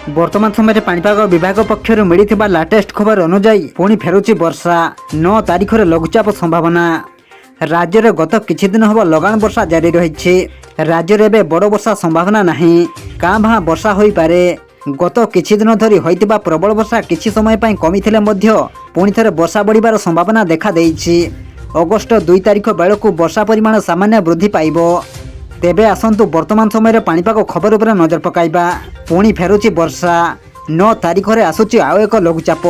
वर्तमान समय पाणीपाग विभाग पक्षर मिली लाटेस्ट खबर अनुजाई पुणी फेरुची वर्षा 9 तारीख में लघुचाप संभावना। राज्य में गत किछि दिन हम लगान वर्षा जारी रही। राज्य में एवं बड़ वर्षा संभावना नहीं, काँ भाँ वर्षा हो पारे। गत किछि दिन धरी होइतिबा प्रबल वर्षा किछि समय पाई कमिथिले मध्य पुणी थे वर्षा बढ़िबार संभावना देखा देइछि। अगस्ट 2 तारीख बेलू वर्षा परिमाण सामान्य वृद्धि पाइब। तेबे आसंतु वर्तमान समय पाणीपाग खबर उपर नजर पकाइबा। पुणी फेरुची वर्षा 9 तारीख में आसुची आउ एक लघुचाप।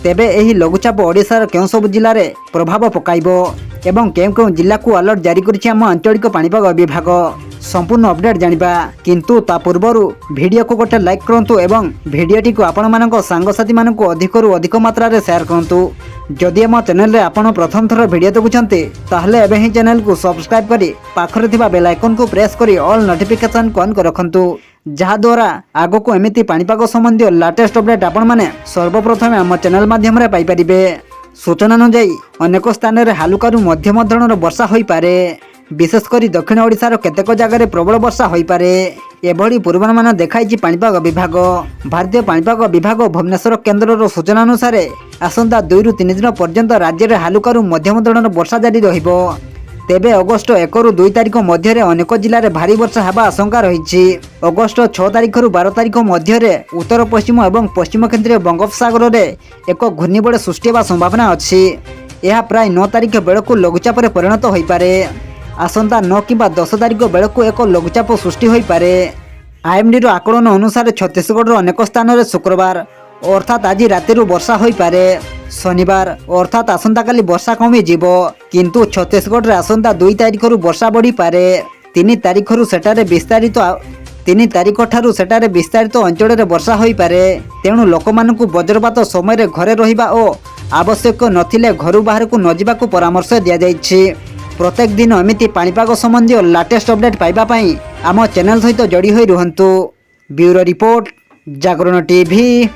तेबे एही लघुचाप ओडिशार केउं सब जिल्ला रे प्रभाव पकाइब एवं केउं केउं जिल्ला को अलर्ट जारी करिछि आम आंचलिक पाणीपाग विभाग। संपूर्ण अपडेट जानिबा, किंतु ता पूर्वरु वीडियो को गोटे लाइक करंतु एवं वीडियोटी को आपण मानक सांगसाथी मानक अधिकरु अधिक मात्रा रे शेयर करंतु। जदि आम चैनल रे आपण प्रथम थर वीडियो देखुछन्ते ताहले एबे ही चैनल को सब्सक्राइब करी पाखरे थिबा बेल आइकन को प्रेस करी ऑल नोटिफिकेशन को ऑन कर रखंतु, जहा द्वारा आगो को एमिति पाणीपाग संबंधी लेटेस्ट अपडेट आपण माने सर्वप्रथम आम चैनल माध्यम रे पाई परिबे। सूचना अनुसार अनेक स्थान रे हालुकारु मध्यम धरणर वर्षा होई पारे। विशेषकर दक्षिण ओडिशार केतेक जगह प्रबल वर्षा होई पारे एभली पूर्वानुमान देखाइछि पाणीपाग विभाग। भारतीय पाणीपाग विभाग भुवनेश्वर केन्द्रर सूचना अनुसार आसंता 2 ରୁ 3 दिन पर्यंत राज्य में हालुकारु मध्यम धरणर वर्षा जारी रहिबो। तेबे अगस्ट 1 ରୁ 2 तारीख मध्य अनेक जिले में भारी वर्षा हेबा आशंका रही। अगस्ट 6 तारीख ରୁ 12 तारीख मध्य उत्तर पश्चिम और पश्चिम केन्द्रीय बंगोपसागर में एक घूर्णिबड़ सृष्टि होगा संभावना अच्छी। यह प्राय 9 तारीख बेलू लघुचाप परिणत हो पारे। आसंता 9 किंबा 10 तारीख बेलू एक लघुचाप सृष्टि हो पारे। आईएमडी आकलन अनुसार छत्तीसगढ़ अनेक स्थान में शुक्रवार अर्थात आज राति वर्षा हो पारे। शनिवार अर्थात आसंता काली वर्षा कमी जीव, किंतु छत्तीसगढ़ आसंता 2 तारीख वर्षा बढ़ी पारे। 3 तारीख सेठारे विस्तारित अंचल में वर्षा हो पारे। तेणु लोक मानकु वज्रपात समय घरे रहिबा और आवश्यक नथिले घरु बाहर को न जिबाकु परामर्श दिया जाइछि। प्रत्येक दिन एमिति पाणीपाग संबंधी लेटेस्ट अपडेट पाइबा पई आम चैनल सहित जोड़ी होई रुहंतु। ब्यूरो रिपोर्ट, जागरण टीवी।